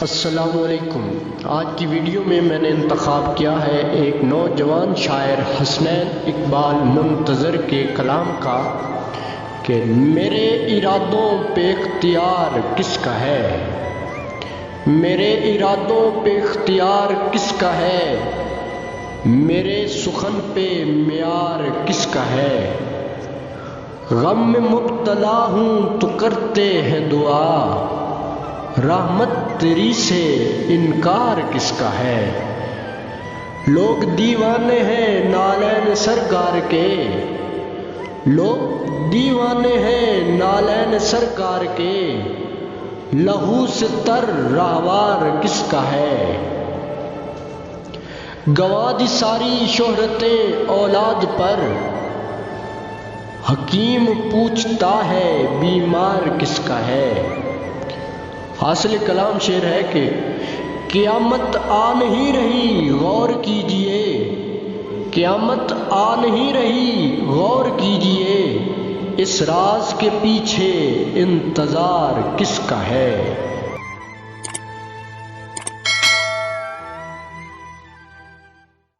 السلام علیکم۔ آج کی ویڈیو میں نے انتخاب کیا ہے ایک نوجوان شاعر حسنین اقبال منتظر کے کلام کا کہ میرے ارادوں پہ اختیار کس کا ہے، میرے ارادوں پہ اختیار کس کا ہے، میرے سخن پہ معیار کس کا ہے، غم میں مبتلا ہوں تو کرتے ہیں دعا، رحمت تیری سے انکار کس کا ہے، لوگ دیوانے ہیں نالین سرکار کے، لوگ دیوانے ہیں نالین سرکار کے، لہو سے تر راہوار کس کا ہے، گنوا دی ساری شہرتیں اولاد پر، حکیم پوچھتا ہے بیمار کس کا ہے۔ حاصل کلام شعر ہے کہ قیامت آ نہیں رہی غور کیجئے، قیامت آ نہیں رہی غور کیجئے، اس راز کے پیچھے انتظار کس کا ہے۔